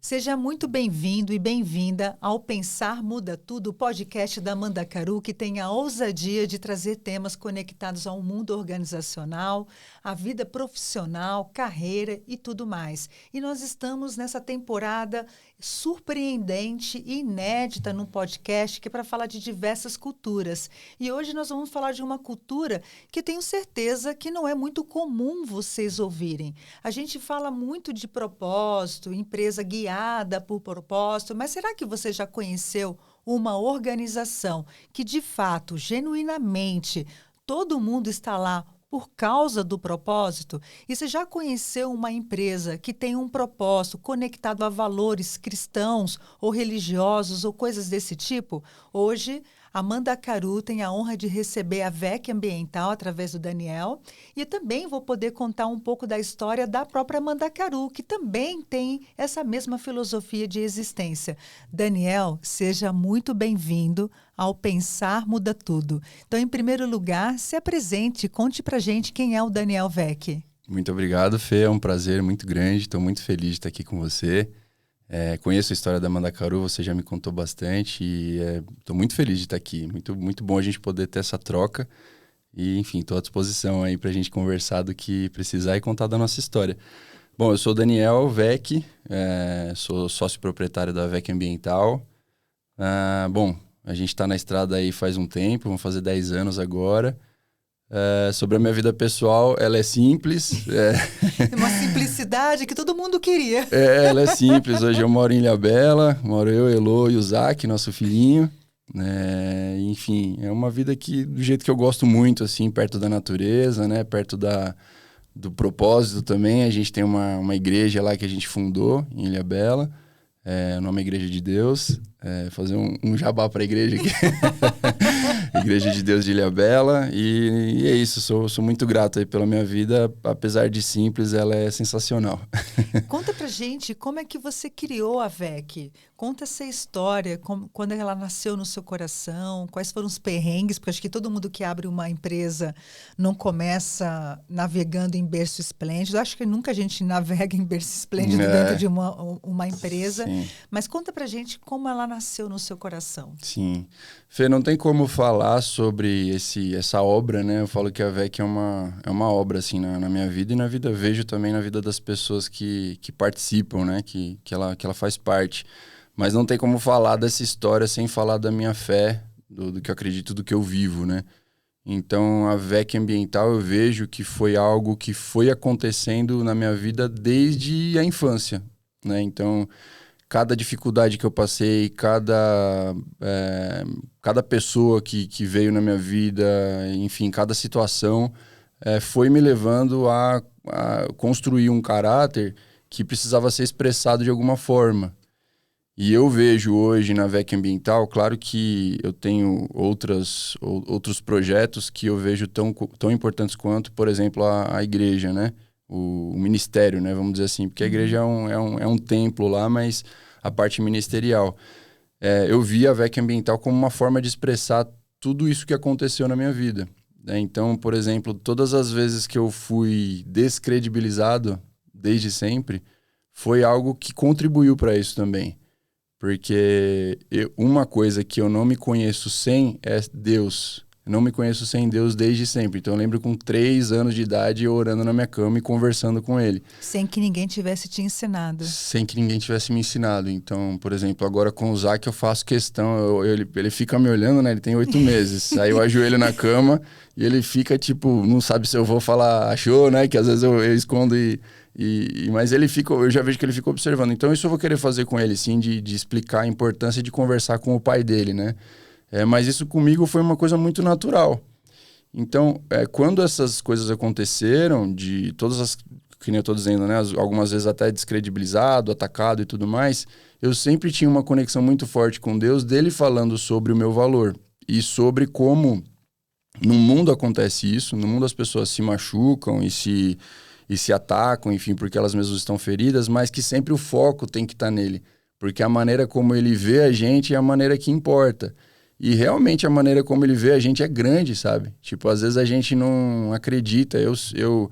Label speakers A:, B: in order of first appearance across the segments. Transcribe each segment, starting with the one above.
A: Seja muito bem-vindo e bem-vinda ao Pensar Muda Tudo, o podcast da Mandacaru, que tem a ousadia de trazer temas conectados ao mundo organizacional, à vida profissional, carreira e tudo mais. E nós estamos nessa temporada surpreendente e inédita no podcast, que é para falar de diversas culturas. E hoje nós vamos falar de uma cultura que tenho certeza que não é muito comum vocês ouvirem. A gente fala muito de propósito, empresa guiada por propósito, mas será que você já conheceu uma organização que, de fato, genuinamente, todo mundo está lá por causa do propósito? E você já conheceu uma empresa que tem um propósito conectado a valores cristãos ou religiosos ou coisas desse tipo? Hoje, a Mandacaru tem a honra de receber a VEC Ambiental através do Daniel, e eu também vou poder contar um pouco da história da própria Mandacaru, que também tem essa mesma filosofia de existência. Daniel, seja muito bem-vindo ao Pensar Muda Tudo. Então, em primeiro lugar, se apresente, conte pra gente quem é o Daniel VEC.
B: Muito obrigado, Fê, é um prazer muito grande, estou muito feliz de estar aqui com você. Conheço a história da Mandacaru, você já me contou bastante e estou muito feliz de estar aqui. Muito, muito bom a gente poder ter essa troca e, enfim, estou à disposição aí para a gente conversar do que precisar e contar da nossa história. Bom, eu sou o Daniel VEC, sou sócio proprietário da VEC Ambiental. Bom, a gente está na estrada aí faz um tempo, vamos fazer 10 anos agora. Sobre a minha vida pessoal, ela é simples.
A: É uma simplicidade que todo mundo queria.
B: Ela é simples. Hoje eu moro em Ilhabela, moro eu, Elô e o Zac, nosso filhinho. Enfim, é uma vida que, do jeito que eu gosto muito, assim, perto da natureza, né? Perto do propósito também. A gente tem uma igreja lá que a gente fundou em Ilhabela. O nome é Igreja de Deus. Fazer um jabá para a igreja aqui. Igreja de Deus de Ilhabela. E é isso, sou muito grato aí pela minha vida. Apesar de simples, ela é sensacional.
A: Conta pra gente como é que você criou a VEC. Conta essa história, quando ela nasceu no seu coração, quais foram os perrengues, porque acho que todo mundo que abre uma empresa não começa navegando em berço esplêndido. Acho que nunca a gente navega em berço esplêndido dentro de uma empresa. Sim. Mas conta pra gente como ela nasceu no seu coração.
B: Sim. Fê, não tem como falar sobre essa obra, né? Eu falo que a VEC é uma obra, assim, na minha vida e na vida, vejo também na vida das pessoas que participam, né? Que ela faz parte. Mas não tem como falar dessa história sem falar da minha fé, do que eu acredito, do que eu vivo, né? Então, a VEC Ambiental eu vejo que foi algo que foi acontecendo na minha vida desde a infância, né? Então, cada dificuldade que eu passei, cada pessoa que veio na minha vida, enfim, cada situação foi me levando a construir um caráter que precisava ser expressado de alguma forma. E eu vejo hoje na VEC Ambiental, claro que eu tenho outros projetos que eu vejo tão importantes quanto, por exemplo, a igreja, né? O ministério, né? Vamos dizer assim, porque a igreja é um templo lá, mas a parte ministerial. Eu vi a VEC Ambiental como uma forma de expressar tudo isso que aconteceu na minha vida, né? Então, por exemplo, todas as vezes que eu fui descredibilizado, desde sempre, foi algo que contribuiu para isso também. Porque uma coisa que eu não me conheço sem é Deus. Eu não me conheço sem Deus desde sempre. Então eu lembro com 3 anos de idade eu orando na minha cama e conversando com Ele.
A: Sem que ninguém tivesse te ensinado.
B: Sem que ninguém tivesse me ensinado. Então, por exemplo, agora com o Zac eu faço questão. Ele fica me olhando, né? Ele tem 8 meses. Aí eu ajoelho na cama e ele fica tipo, não sabe se eu vou falar achou, né? Que às vezes eu escondo mas ele fica, eu já vejo que ele fica observando. Então isso eu vou querer fazer com ele, sim, de explicar a importância de conversar com o pai dele, né? Mas isso comigo foi uma coisa muito natural. Então, quando essas coisas aconteceram, de todas as, que nem eu estou dizendo, né? Algumas vezes até descredibilizado, atacado e tudo mais, eu sempre tinha uma conexão muito forte com Deus, dele falando sobre o meu valor e sobre como no mundo acontece isso, no mundo as pessoas se machucam e se atacam, enfim, porque elas mesmas estão feridas, mas que sempre o foco tem que estar nele, porque a maneira como ele vê a gente é a maneira que importa. E realmente a maneira como ele vê a gente é grande, sabe? Tipo, às vezes a gente não acredita. Eu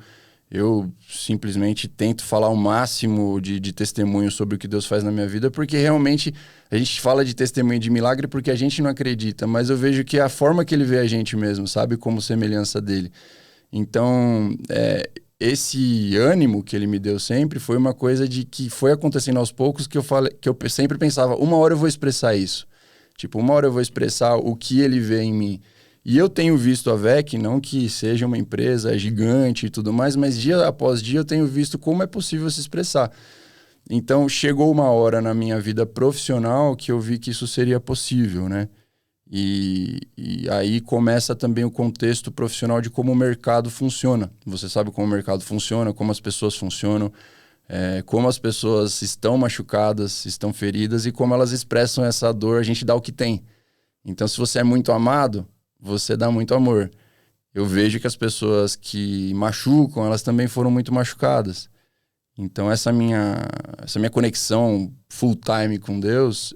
B: simplesmente tento falar o máximo de testemunho sobre o que Deus faz na minha vida, porque realmente a gente fala de testemunho de milagre porque a gente não acredita, mas eu vejo que é a forma que ele vê a gente mesmo, sabe? Como semelhança dele. Então, esse ânimo que ele me deu sempre foi uma coisa de que foi acontecendo aos poucos que eu sempre pensava, uma hora eu vou expressar isso. Tipo, uma hora eu vou expressar o que ele vê em mim. E eu tenho visto a VEC, não que seja uma empresa gigante e tudo mais, mas dia após dia eu tenho visto como é possível se expressar. Então, chegou uma hora na minha vida profissional que eu vi que isso seria possível, né? E aí começa também o contexto profissional de como o mercado funciona. Você sabe como o mercado funciona, como as pessoas funcionam, como as pessoas estão machucadas, estão feridas e como elas expressam essa dor, a gente dá o que tem. Então, se você é muito amado, você dá muito amor. Eu vejo que as pessoas que machucam, elas também foram muito machucadas. Então, essa minha conexão full time com Deus,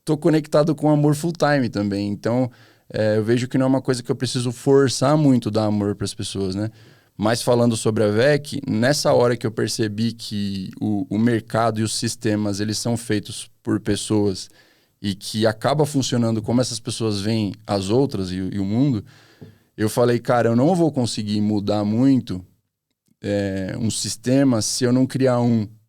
B: tô conectado com amor full time também. Então, eu vejo que não é uma coisa que eu preciso forçar muito dar amor para as pessoas, né? Mas falando sobre a VEC, nessa hora que eu percebi que o mercado e os sistemas, eles são feitos por pessoas e que acaba funcionando como essas pessoas veem as outras e o mundo, eu falei, cara, eu não vou conseguir mudar muito um sistema se eu não criar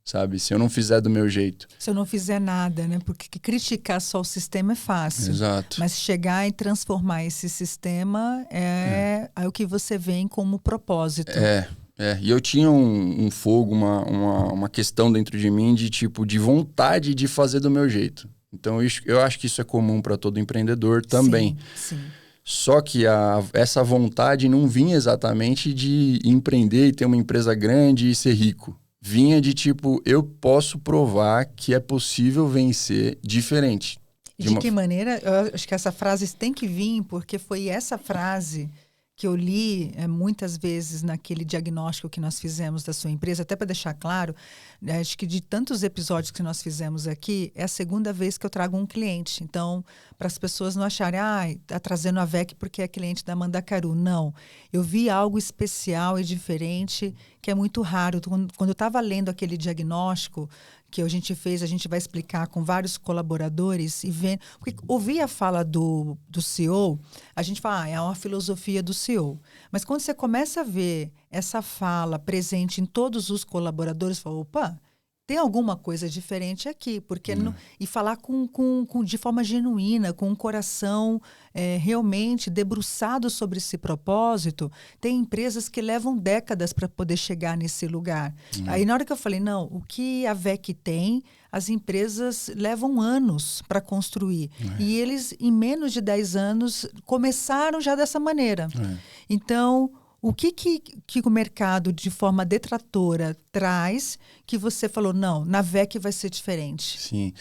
B: sabe? Se eu não fizer do meu jeito.
A: Se eu não fizer nada, né? Porque criticar só o sistema é fácil.
B: Exato.
A: Mas chegar e transformar esse sistema é o que você vê como propósito.
B: E eu tinha um fogo, uma questão dentro de mim de vontade de fazer do meu jeito. Então, eu acho que isso é comum para todo empreendedor também.
A: Sim.
B: Só que essa vontade não vinha exatamente de empreender e ter uma empresa grande e ser rico. Vinha de eu posso provar que é possível vencer diferente.
A: De que maneira? Eu acho que essa frase tem que vir, porque foi essa frase que eu li muitas vezes naquele diagnóstico que nós fizemos da sua empresa, até para deixar claro, acho que de tantos episódios que nós fizemos aqui, é a segunda vez que eu trago um cliente. Então, para as pessoas não acharem, está trazendo a VEC porque é cliente da Mandacaru. Não, eu vi algo especial e diferente, que é muito raro. Quando eu estava lendo aquele diagnóstico que a gente fez, a gente vai explicar com vários colaboradores e vendo. Porque ouvir a fala do CEO, a gente fala, é uma filosofia do CEO. Mas quando você começa a ver essa fala presente em todos os colaboradores, você fala, opa, tem alguma coisa diferente aqui. Porque e falar de forma genuína, com um coração realmente debruçado sobre esse propósito. Tem empresas que levam décadas para poder chegar nesse lugar. Aí na hora que eu falei, não, o que a VEC tem, as empresas levam anos para construir. E eles, em menos de 10 anos, começaram já dessa maneira. Então, o que o mercado, de forma detratora, traz que você falou, não, na VEC vai ser diferente?
B: Sim.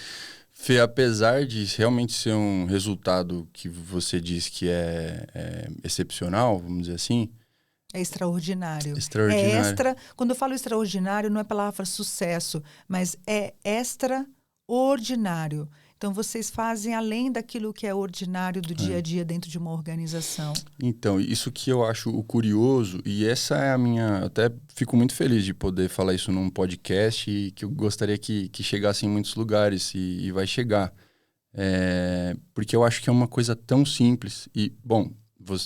B: Fê, apesar de realmente ser um resultado que você diz que é excepcional, vamos dizer assim...
A: É extraordinário.
B: Extraordinário.
A: Quando eu falo extraordinário, não é a palavra sucesso, mas é extraordinário. Então, vocês fazem além daquilo que é ordinário do dia a dia dentro de uma organização.
B: Então, isso que eu acho o curioso, e essa é a minha... Até fico muito feliz de poder falar isso num podcast e que eu gostaria que chegasse em muitos lugares e vai chegar. Porque eu acho que é uma coisa tão simples. E, bom,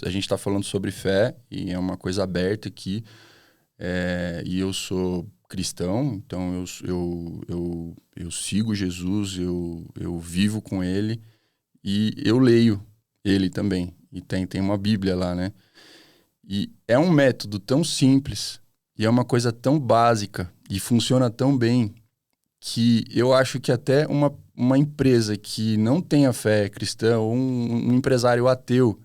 B: a gente está falando sobre fé e é uma coisa aberta aqui. E eu sou cristão, então eu sigo Jesus, eu vivo com ele e eu leio ele também. E tem uma Bíblia lá, né? E é um método tão simples e é uma coisa tão básica e funciona tão bem que eu acho que até uma empresa que não tenha fé cristã ou um empresário ateu,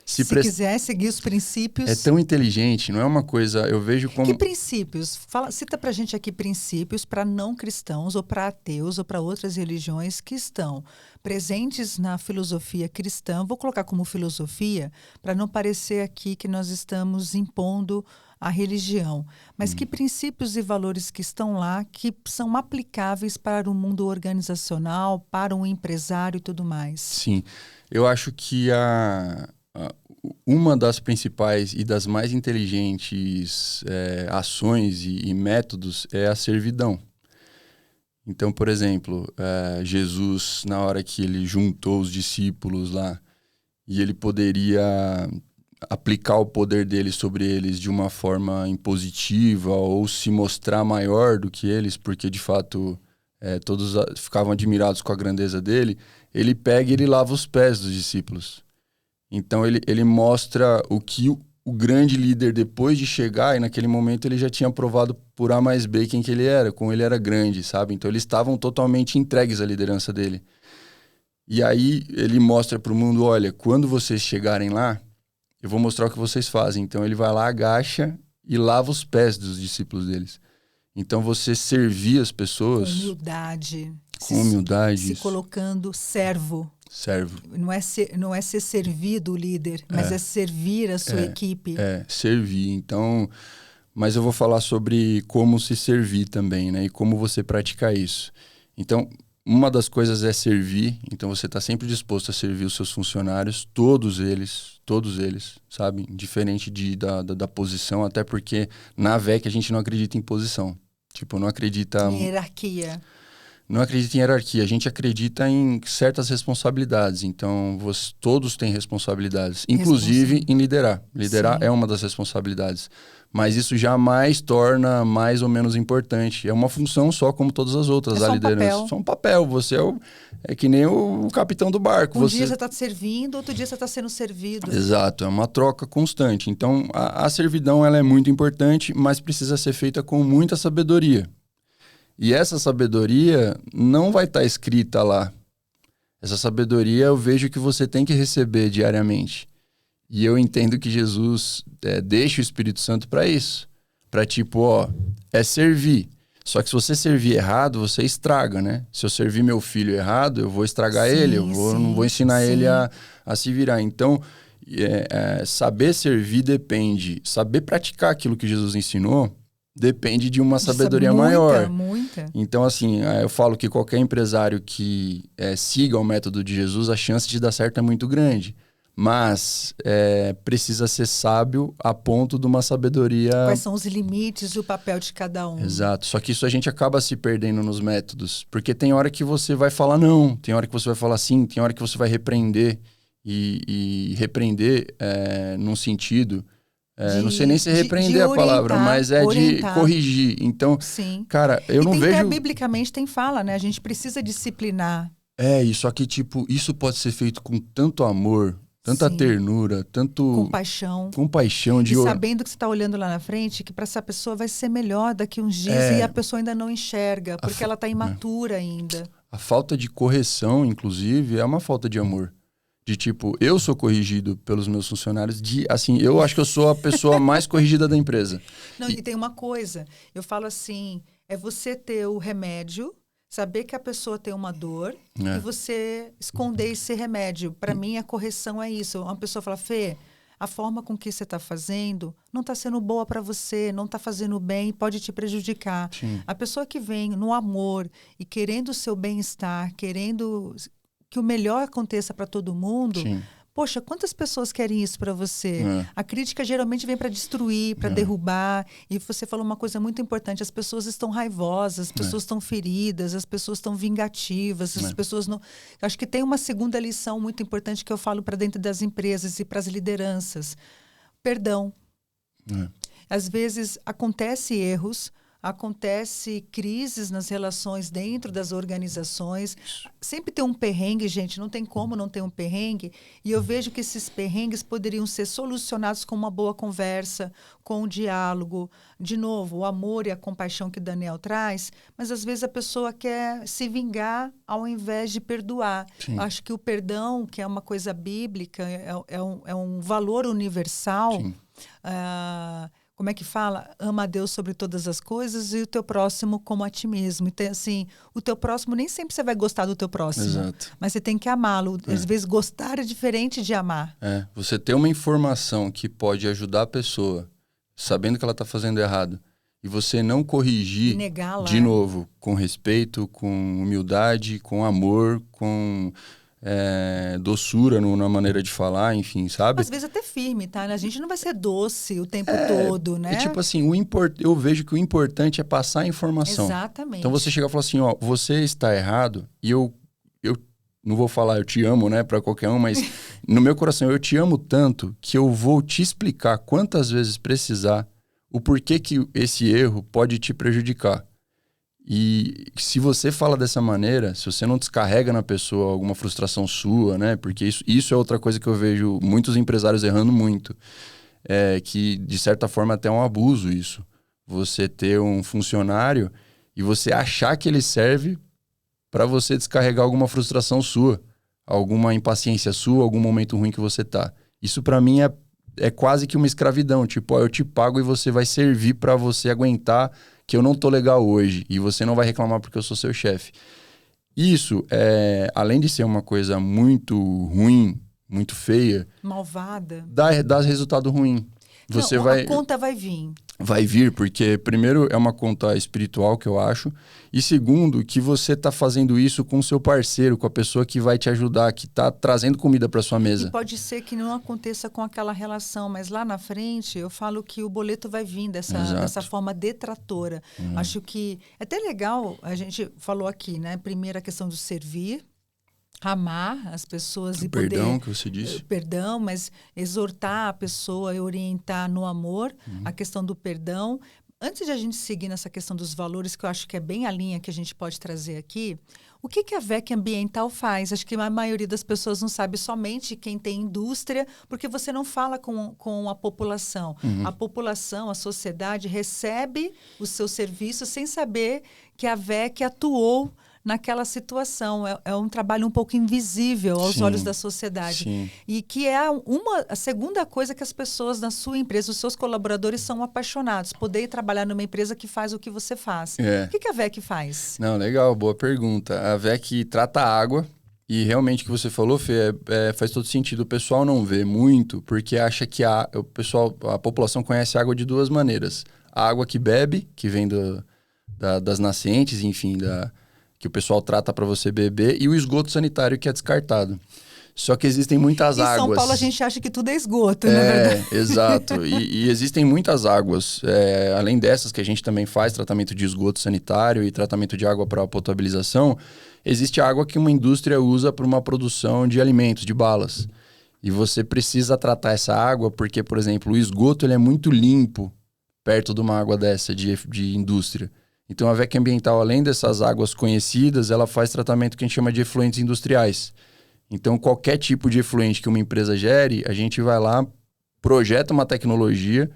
B: se
A: quiser seguir os princípios...
B: É tão inteligente, não é uma coisa... Eu vejo como...
A: Que princípios? Cita pra gente aqui princípios para não cristãos ou para ateus ou para outras religiões que estão presentes na filosofia cristã. Vou colocar como filosofia para não parecer aqui que nós estamos impondo a religião, mas que princípios e valores que estão lá que são aplicáveis para o mundo organizacional, para um empresário e tudo mais?
B: Sim, eu acho que uma das principais e das mais inteligentes ações e métodos é a servidão. Então, por exemplo, Jesus, na hora que ele juntou os discípulos lá, e ele poderia aplicar o poder dele sobre eles de uma forma impositiva ou se mostrar maior do que eles, porque de fato todos ficavam admirados com a grandeza dele, ele pega e ele lava os pés dos discípulos. Então ele mostra o que o grande líder, depois de chegar, e naquele momento ele já tinha provado por A mais B quem que ele era, como ele era grande, sabe? Então eles estavam totalmente entregues à liderança dele. E aí ele mostra para o mundo, olha, quando vocês chegarem lá, eu vou mostrar o que vocês fazem. Então ele vai lá, agacha e lava os pés dos discípulos deles. Então você servir as pessoas...
A: Com humildade. Se
B: Isso.
A: colocando servo.
B: Servo.
A: Não é ser servido o líder, mas é servir a sua equipe.
B: Servir. Então, mas eu vou falar sobre como se servir também, né? E como você praticar isso. Então, uma das coisas é servir. Então, você está sempre disposto a servir os seus funcionários, todos eles, sabe? Diferente da posição, até porque na VEC a gente não acredita em posição. Tipo, não acredita...
A: Em hierarquia.
B: Não acredita em hierarquia, a gente acredita em certas responsabilidades. Então, todos têm responsabilidades, inclusive em liderar. Liderar é uma das responsabilidades. Mas isso jamais torna mais ou menos importante. É uma função só como todas as outras da liderança. Só um papel. Você é que nem o capitão do barco.
A: Dia você está servindo, outro dia você está sendo servido.
B: Exato, é uma troca constante. Então, a servidão ela é muito importante, mas precisa ser feita com muita sabedoria. E essa sabedoria não vai estar escrita lá. Essa sabedoria eu vejo que você tem que receber diariamente. E eu entendo que Jesus deixa o Espírito Santo para isso. Para é servir. Só que se você servir errado, você estraga, né? Se eu servir meu filho errado, eu vou estragar ele. Não vou ensinar ele a se virar. Então, saber servir depende. Saber praticar aquilo que Jesus ensinou depende de uma sabedoria maior.
A: Muita.
B: Então, assim, eu falo que qualquer empresário que siga o método de Jesus, a chance de dar certo é muito grande. Mas precisa ser sábio a ponto de uma sabedoria...
A: Quais são os limites e o papel de cada um.
B: Exato. Só que isso a gente acaba se perdendo nos métodos. Porque tem hora que você vai falar não, tem hora que você vai falar sim, tem hora que você vai repreender. E repreender num sentido... não sei nem se repreender a palavra, mas de corrigir. Então, cara, eu não vejo...
A: Biblicamente tem fala, né? A gente precisa disciplinar.
B: Só que, isso pode ser feito com tanto amor, tanta ternura, tanto... Compaixão.
A: E sabendo que você está olhando lá na frente, que para essa pessoa vai ser melhor daqui uns dias e a pessoa ainda não enxerga, porque ela está imatura ainda.
B: A falta de correção, inclusive, é uma falta de amor. De eu sou corrigido pelos meus funcionários, eu acho que eu sou a pessoa mais corrigida da empresa.
A: Não, e tem uma coisa, eu falo assim, é você ter o remédio, saber que a pessoa tem uma dor e você esconder esse remédio. Para mim, a correção é isso. Uma pessoa fala, Fê, a forma com que você está fazendo não está sendo boa para você, não está fazendo bem, pode te prejudicar.
B: Sim.
A: A pessoa que vem no amor e querendo o seu bem-estar, querendo... que o melhor aconteça para todo mundo.
B: Sim.
A: Poxa, quantas pessoas querem isso para você? A crítica geralmente vem para destruir, para derrubar. E você falou uma coisa muito importante. As pessoas estão raivosas, as pessoas estão feridas, as pessoas estão vingativas, as pessoas não... Acho que tem uma segunda lição muito importante que eu falo para dentro das empresas e para as lideranças. Perdão. Às vezes acontecem erros, acontece crises nas relações dentro das organizações. Sempre tem um perrengue, gente. Não tem como não ter um perrengue. E eu vejo que esses perrengues poderiam ser solucionados com uma boa conversa, com um diálogo. De novo, o amor e a compaixão que Daniel traz. Mas, às vezes, a pessoa quer se vingar ao invés de perdoar. Acho que o perdão, que é uma coisa bíblica, é um valor universal. Como é que fala? Ama a Deus sobre todas as coisas e o teu próximo como a ti mesmo. Então, assim, o teu próximo, nem sempre você vai gostar do teu próximo.
B: Exato.
A: Mas você tem que amá-lo. Às vezes, gostar é diferente de amar.
B: Você ter uma informação que pode ajudar a pessoa sabendo que ela está fazendo errado, e você não corrigir
A: Negá-la,
B: de novo, com respeito, com humildade, com amor, com doçura na maneira de falar, enfim, sabe?
A: Às vezes até firme, tá? A gente não vai ser doce o tempo todo, né?
B: É tipo assim, eu vejo que o importante é passar a informação.
A: Exatamente.
B: Então você chega e fala assim, ó, você está errado, e eu não vou falar eu te amo, né, para qualquer um, mas no meu coração eu te amo tanto que eu vou te explicar quantas vezes precisar o porquê que esse erro pode te prejudicar. E se você fala dessa maneira, se você não descarrega na pessoa alguma frustração sua, né? Porque isso é outra coisa que eu vejo muitos empresários errando muito. Que, de certa forma, até é um abuso isso. Você ter um funcionário e você achar que ele serve para você descarregar alguma frustração sua, alguma impaciência sua, algum momento ruim que você tá. Isso, para mim, é quase que uma escravidão. Tipo, ó, eu te pago e você vai servir para você aguentar que eu não tô legal hoje e você não vai reclamar porque eu sou seu chefe. Isso, além de ser uma coisa muito ruim, muito feia...
A: Malvada.
B: Dá resultado ruim.
A: A conta vai vir.
B: Vai vir, porque primeiro é uma conta espiritual, que eu acho, e segundo, que você tá fazendo isso com o seu parceiro, com a pessoa que vai te ajudar, que tá trazendo comida para sua mesa.
A: E pode ser que não aconteça com aquela relação, mas lá na frente eu falo que o boleto vai vir dessa forma detratora. Acho que é até legal, a gente falou aqui, né? Primeiro a questão do servir, amar as pessoas e poder...
B: Perdão que você disse.
A: Perdão, mas exortar a pessoa e orientar no amor, a questão do perdão. Antes de a gente seguir nessa questão dos valores, que eu acho que é bem a linha que a gente pode trazer aqui, o que a VEC Ambiental faz? Acho que a maioria das pessoas não sabe, somente quem tem indústria, porque você não fala com a população. A população, a sociedade recebe os seus serviços sem saber que a VEC atuou naquela situação. É um trabalho um pouco invisível aos olhos da sociedade.
B: Sim.
A: E que é a segunda coisa que as pessoas na sua empresa, os seus colaboradores são apaixonados. Poder trabalhar numa empresa que faz o que você faz. O que a VEC faz?
B: Não, legal, boa pergunta. A VEC trata a água e realmente o que você falou, Fê, faz todo sentido. O pessoal não vê muito porque acha que a população conhece a água de duas maneiras. A água que bebe, que vem das nascentes, enfim, que o pessoal trata para você beber, e o esgoto sanitário que é descartado. Só que existem muitas águas.
A: Em São Paulo a gente acha que tudo é esgoto, na verdade.
B: Exato. E existem muitas águas. Além dessas que a gente também faz tratamento de esgoto sanitário e tratamento de água para potabilização, existe água que uma indústria usa para uma produção de alimentos, de balas. E você precisa tratar essa água porque, por exemplo, o esgoto ele é muito limpo perto de uma água dessa de indústria. Então, a VEC Ambiental, além dessas águas conhecidas, ela faz tratamento que a gente chama de efluentes industriais. Então, qualquer tipo de efluente que uma empresa gere, a gente vai lá, projeta uma tecnologia.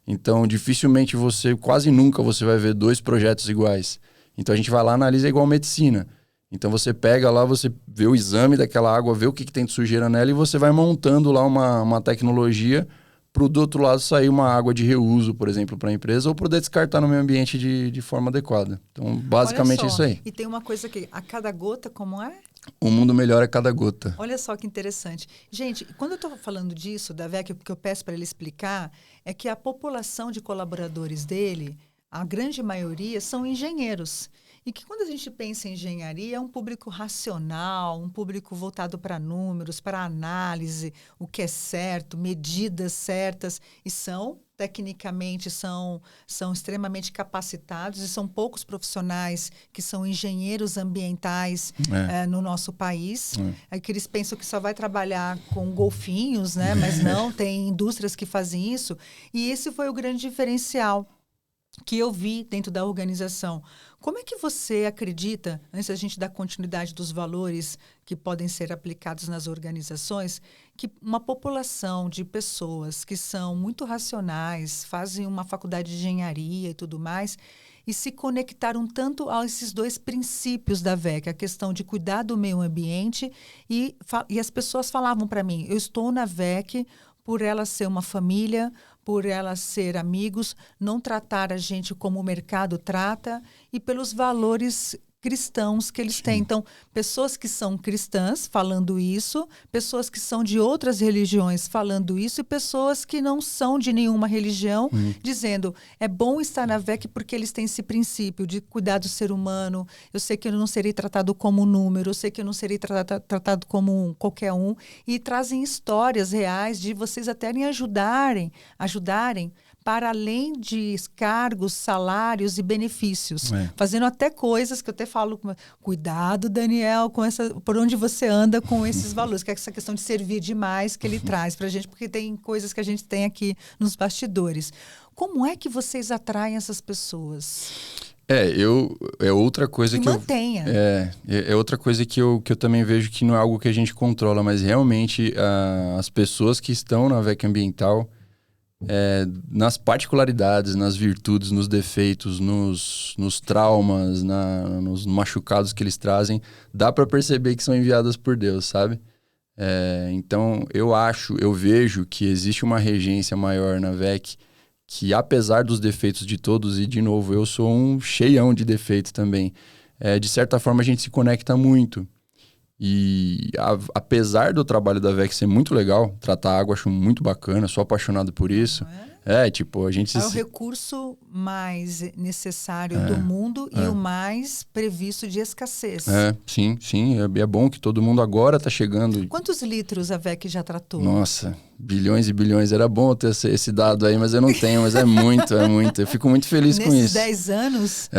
B: Então, dificilmente quase nunca você vai ver dois projetos iguais. Então, a gente vai lá, analisa igual medicina. Então, você pega lá, você vê o exame daquela água, vê o que tem de sujeira nela e você vai montando lá uma tecnologia para do outro lado sair uma água de reuso, por exemplo, para a empresa, ou poder descartar no meio ambiente de forma adequada. Então, basicamente é isso aí.
A: E tem uma coisa que a cada gota, como é?
B: O mundo melhora a cada gota.
A: Olha só que interessante. Gente, quando eu estou falando disso, da VEC, o que eu peço para ele explicar é que a população de colaboradores dele, a grande maioria, são engenheiros. E que quando a gente pensa em engenharia, é um público racional, um público voltado para números, para análise, o que é certo, medidas certas, e tecnicamente, são extremamente capacitados, e são poucos profissionais que são engenheiros ambientais no nosso país. É que eles pensam que só vai trabalhar com golfinhos, né? Mas não, tem indústrias que fazem isso. E esse foi o grande diferencial que eu vi dentro da organização. Como é que você acredita, antes da gente dar continuidade dos valores que podem ser aplicados nas organizações, que uma população de pessoas que são muito racionais, fazem uma faculdade de engenharia e tudo mais, e se conectaram tanto a esses dois princípios da VEC, a questão de cuidar do meio ambiente, e as pessoas falavam para mim, eu estou na VEC por ela ser uma família, por ela ser amigos, não tratar a gente como o mercado trata e pelos valores cristãos que eles têm. Então, pessoas que são cristãs falando isso, pessoas que são de outras religiões falando isso e pessoas que não são de nenhuma religião dizendo, é bom estar na VEC porque eles têm esse princípio de cuidar do ser humano, eu sei que eu não serei tratado como um número, eu sei que eu não serei tratado como qualquer um, e trazem histórias reais de vocês até ajudarem para além de cargos, salários e benefícios. Fazendo até coisas que eu até falo, cuidado, Daniel, por onde você anda com esses valores, que é essa questão de servir demais que ele traz para a gente, porque tem coisas que a gente tem aqui nos bastidores. Como é que vocês atraem essas pessoas?
B: É outra coisa que
A: mantenha.
B: É outra coisa que eu também vejo que não é algo que a gente controla, mas realmente as pessoas que estão na VEC Ambiental, nas particularidades, nas virtudes, nos defeitos, nos traumas, nos machucados que eles trazem, dá para perceber que são enviadas por Deus, sabe? Então, eu vejo que existe uma regência maior na VEC, que apesar dos defeitos de todos, e de novo, eu sou um cheião de defeitos também, de certa forma a gente se conecta muito. E apesar do trabalho da VEC ser muito legal, tratar água acho muito bacana, sou apaixonado por isso. A gente...
A: É o recurso mais necessário do mundo e o mais previsto de escassez.
B: Sim. É bom que todo mundo agora está chegando.
A: Quantos litros a VEC já tratou?
B: Nossa, bilhões e bilhões. Era bom ter esse dado aí, mas eu não tenho. Mas é muito. Eu fico muito feliz com isso.
A: Nesses 10 anos?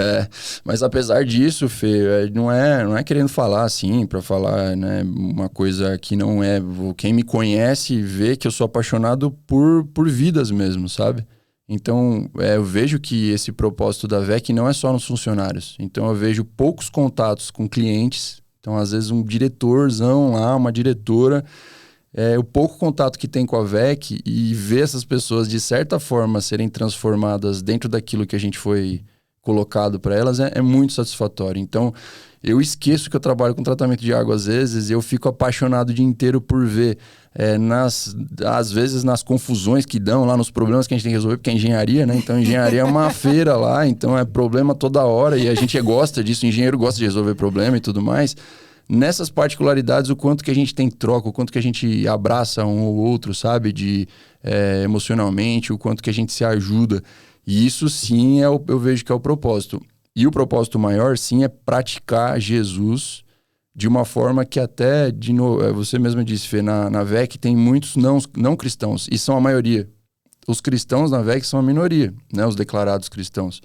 B: Mas apesar disso, Fê, não é querendo falar assim, para falar, né, uma coisa que não é. Quem me conhece vê que eu sou apaixonado por vidas mesmo, sabe? Então, eu vejo que esse propósito da VEC não é só nos funcionários. Então, eu vejo poucos contatos com clientes. Então, às vezes, um diretorzão lá, uma diretora, o pouco contato que tem com a VEC e ver essas pessoas, de certa forma, serem transformadas dentro daquilo que a gente foi colocado para elas, é muito satisfatório. Então, eu esqueço que eu trabalho com tratamento de água às vezes, eu fico apaixonado o dia inteiro por ver, às vezes, nas confusões que dão lá, nos problemas que a gente tem que resolver, porque é engenharia, né? Então, engenharia é uma feira lá, então é problema toda hora e a gente gosta disso, o engenheiro gosta de resolver problema e tudo mais. Nessas particularidades, o quanto que a gente tem troca, o quanto que a gente abraça um ou outro, sabe? Emocionalmente, o quanto que a gente se ajuda. E isso, sim, eu vejo que é o propósito. E o propósito maior, sim, é praticar Jesus de uma forma que até, de novo, você mesmo disse, Fê, na VEC tem muitos não cristãos, e são a maioria. Os cristãos na VEC são a minoria, né? Os declarados cristãos.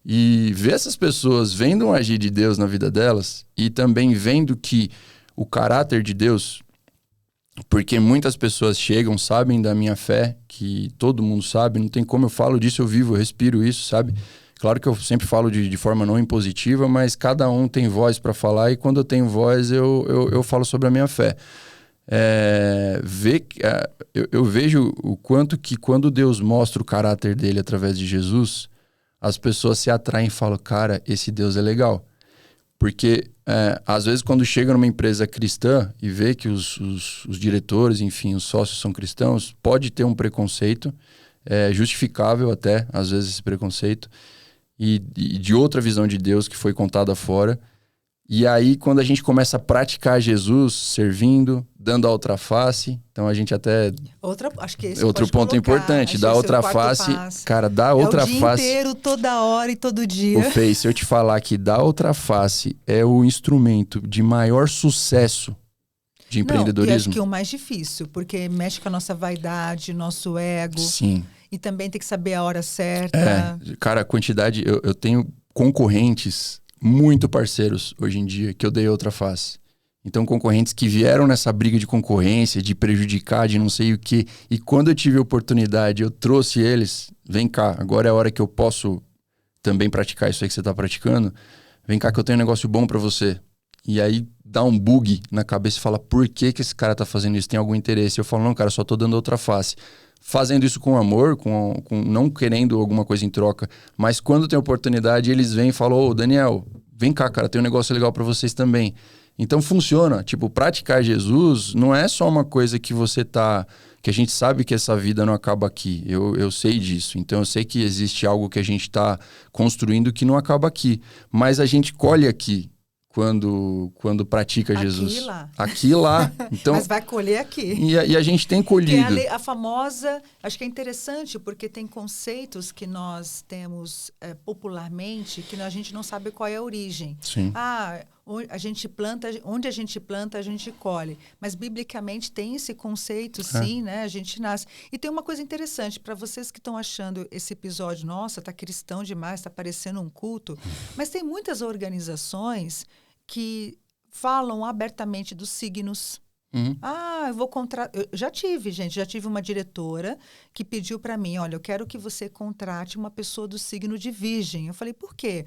B: E ver essas pessoas vendo um agir de Deus na vida delas e também vendo que o caráter de Deus, porque muitas pessoas chegam, sabem da minha fé, que todo mundo sabe, não tem como eu falo disso, eu vivo, eu respiro isso, sabe? Claro que eu sempre falo de forma não impositiva, mas cada um tem voz para falar e quando eu tenho voz eu falo sobre a minha fé. Eu vejo o quanto que quando Deus mostra o caráter dele através de Jesus, as pessoas se atraem e falam, cara, esse Deus é legal. Porque, às vezes, quando chega numa empresa cristã e vê que os diretores, enfim, os sócios são cristãos, pode ter um preconceito, justificável até, às vezes, esse preconceito, e de outra visão de Deus que foi contada fora. E aí, quando a gente começa a praticar Jesus, servindo, dando a outra face, então a gente até...
A: Acho que esse
B: outro ponto importante, dar outra face. Cara, dar outra face...
A: É o dia inteiro, toda hora e todo dia.
B: O Fê, se eu te falar que dar outra face é o instrumento de maior sucesso de empreendedorismo...
A: Não, e acho que é o mais difícil, porque mexe com a nossa vaidade, nosso ego.
B: Sim.
A: E também tem que saber a hora certa.
B: Cara, a quantidade... Eu tenho concorrentes... muito parceiros hoje em dia que eu dei outra face. Então, concorrentes que vieram nessa briga de concorrência, de prejudicar, de não sei o quê. E quando eu tive a oportunidade, eu trouxe eles. Vem cá, agora é a hora que eu posso também praticar isso aí que você está praticando. Vem cá que eu tenho um negócio bom para você. E aí dá um bug na cabeça e fala, por que esse cara tá fazendo isso? Tem algum interesse? Eu falo, não, cara, só tô dando outra face. Fazendo isso com amor, com não querendo alguma coisa em troca. Mas quando tem oportunidade, eles vêm e falam, ô, Daniel, vem cá, cara, tem um negócio legal para vocês também. Então funciona. Tipo, praticar Jesus não é só uma coisa que você tá... Que a gente sabe que essa vida não acaba aqui. Eu sei disso. Então eu sei que existe algo que a gente está construindo que não acaba aqui. Mas a gente colhe aqui quando pratica Jesus.
A: Aqui e lá.
B: Aqui e lá. Então,
A: mas vai colher aqui.
B: E a gente tem colhido.
A: A famosa, acho que é interessante, porque tem conceitos que nós temos popularmente que a gente não sabe qual é a origem.
B: Sim.
A: A gente planta, onde a gente planta, a gente colhe. Mas, biblicamente, tem esse conceito, sim, né? A gente nasce. E tem uma coisa interessante, para vocês que estão achando esse episódio, nossa, está cristão demais, está parecendo um culto. Mas tem muitas organizações que falam abertamente dos signos. Eu vou contratar. Eu já tive uma diretora que pediu para mim, olha, eu quero que você contrate uma pessoa do signo de Virgem. Eu falei, por quê?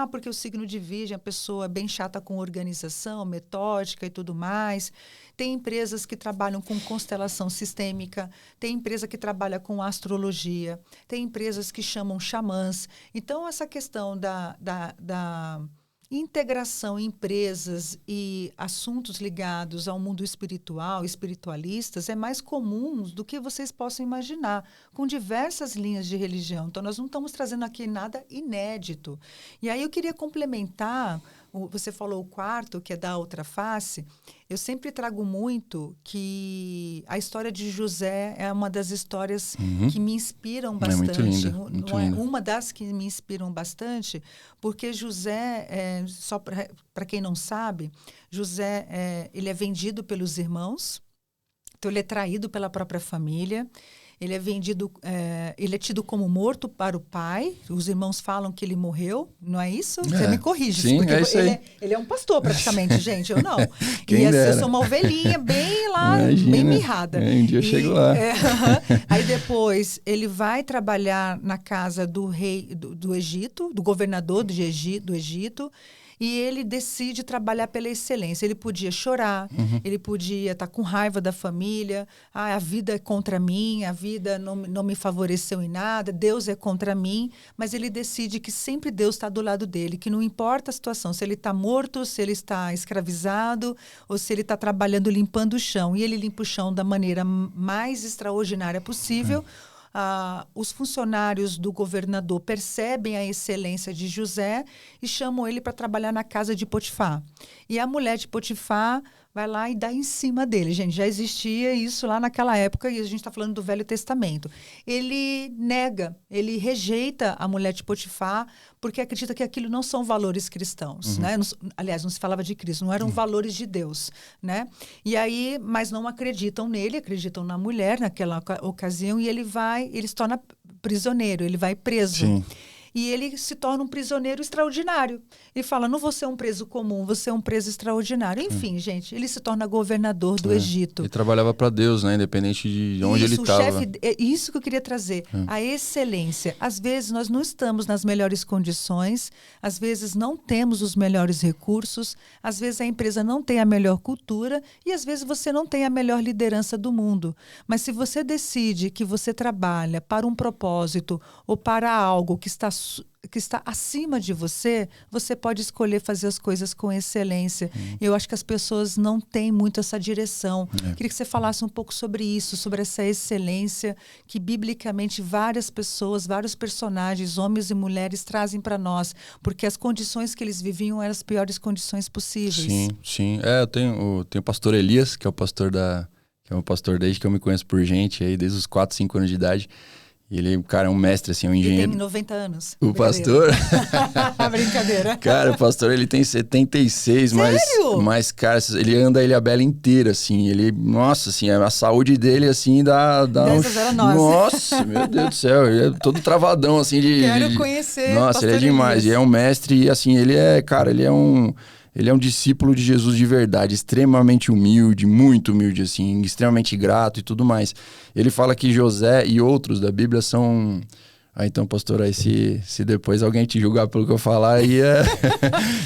A: Porque o signo de Virgem é uma pessoa bem chata com organização, metódica e tudo mais. Tem empresas que trabalham com constelação sistêmica, tem empresa que trabalha com astrologia, tem empresas que chamam xamãs. Então, essa questão da integração em empresas e assuntos ligados ao mundo espiritual, espiritualistas, é mais comum do que vocês possam imaginar, com diversas linhas de religião. Então, nós não estamos trazendo aqui nada inédito. E aí eu queria complementar, você falou o quarto, que é da outra face. Eu sempre trago muito que a história de José é uma das histórias que me inspiram bastante.
B: É muito linda, muito linda.
A: Uma das que me inspiram bastante, porque José, só para quem não sabe, José ele é vendido pelos irmãos, então ele é traído pela própria família. Ele é vendido, ele é tido como morto para o pai. Os irmãos falam que ele morreu, não é isso? Você me corrige.
B: Sim,
A: porque
B: é isso aí.
A: Ele é um pastor praticamente, gente. Eu não.
B: Quem dera.
A: Eu sou uma ovelhinha bem lá,
B: Imagina.
A: bem mirrada.
B: Um dia eu chego lá.
A: Aí depois ele vai trabalhar na casa do rei do Egito, do governador do Egito. E ele decide trabalhar pela excelência. Ele podia chorar, ele podia estar com raiva da família. A vida é contra mim, a vida não me favoreceu em nada, Deus é contra mim. Mas ele decide que sempre Deus está do lado dele, que não importa a situação, se ele está morto, se ele está escravizado, ou se ele está trabalhando limpando o chão. E ele limpa o chão da maneira mais extraordinária possível. Os funcionários do governador percebem a excelência de José e chamam ele para trabalhar na casa de Potifar. E a mulher de Potifar vai lá e dá em cima dele. Gente, já existia isso lá naquela época e a gente está falando do Velho Testamento. Ele nega, ele rejeita a mulher de Potifar porque acredita que aquilo não são valores cristãos, né? Aliás, não se falava de Cristo, não eram valores de Deus, né? E aí, mas não acreditam nele, acreditam na mulher naquela ocasião e ele se torna prisioneiro, ele vai preso.
B: Sim.
A: E ele se torna um prisioneiro extraordinário. Ele fala, não vou ser um preso comum, vou ser um preso extraordinário. Enfim, gente, ele se torna governador do Egito.
B: Ele trabalhava para Deus, né? Independente de onde ele estava.
A: Isso que eu queria trazer. A excelência. Às vezes nós não estamos nas melhores condições, às vezes não temos os melhores recursos, às vezes a empresa não tem a melhor cultura e às vezes você não tem a melhor liderança do mundo. Mas se você decide que você trabalha para um propósito ou para algo que está acima de você, você pode escolher fazer as coisas com excelência. Eu acho que as pessoas não têm muito essa direção. Queria que você falasse um pouco sobre isso, sobre essa excelência que, biblicamente, várias pessoas, vários personagens, homens e mulheres, trazem para nós, porque as condições que eles viviam eram as piores condições possíveis.
B: Sim, sim. Eu tenho o pastor Elias, que é o pastor que é um pastor desde que eu me conheço por gente, aí desde os 4, 5 anos de idade. E ele, cara, é um mestre, assim, um engenheiro.
A: Ele tem 90 anos.
B: O pastor?
A: Brincadeira.
B: Cara, o pastor, ele tem 76, mas, cara, ele anda a Ilhabela inteira, assim. Ele, nossa, assim, a saúde dele, assim, dá um... Nossa, meu Deus do céu. Ele é todo travadão, assim,
A: Quero conhecer.
B: Nossa, ele é demais. E é um mestre, e, assim, ele é um discípulo de Jesus de verdade, extremamente humilde, muito humilde, assim, extremamente grato e tudo mais. Ele fala que José e outros da Bíblia são Ah, então, pastor, aí se depois alguém te julgar pelo que eu falar, aí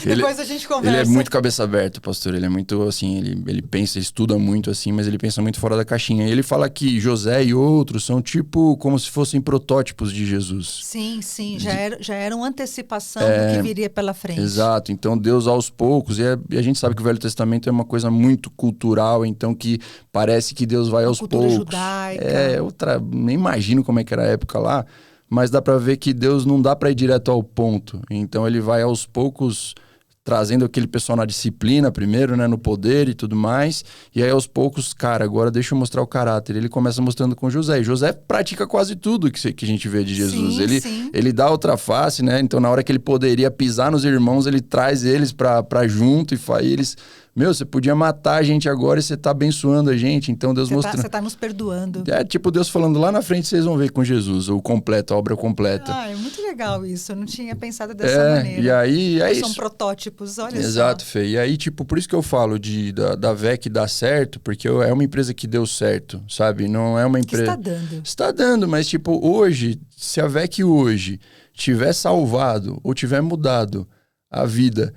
A: depois a gente conversa.
B: Ele é muito cabeça aberta, pastor. Ele é muito, assim, ele pensa, estuda muito, assim, mas ele pensa muito fora da caixinha. E ele fala que José e outros são tipo como se fossem protótipos de Jesus.
A: Sim, já era uma antecipação do que viria pela frente.
B: Exato. Então, Deus aos poucos, e a gente sabe que o Velho Testamento é uma coisa muito cultural, então que parece que Deus vai aos poucos.
A: Cultura judaica.
B: Nem imagino como é que era a época lá, mas dá para ver que Deus não dá para ir direto ao ponto. Então ele vai aos poucos trazendo aquele pessoal na disciplina primeiro, né, no poder e tudo mais. E aí aos poucos, cara, agora deixa eu mostrar o caráter. Ele começa mostrando com José. E José pratica quase tudo que a gente vê de Jesus. Ele dá outra face, né? Então na hora que ele poderia pisar nos irmãos, ele traz eles para junto e faz eles... Meu, você podia matar a gente agora e você tá abençoando a gente. Então Deus mostrando...
A: Você tá nos perdoando.
B: É tipo Deus falando lá na frente, vocês vão ver com Jesus, o completo, a obra completa.
A: Ah, é muito legal isso. Eu não tinha pensado dessa maneira.
B: E aí é isso.
A: São protótipos, olha só.
B: Exato, Fê. E aí, tipo, por isso que eu falo da VEC dar certo, porque é uma empresa que deu certo, sabe? Não é uma empresa...
A: Que está dando.
B: Está dando, mas tipo, hoje, se a VEC hoje tiver salvado ou tiver mudado a vida...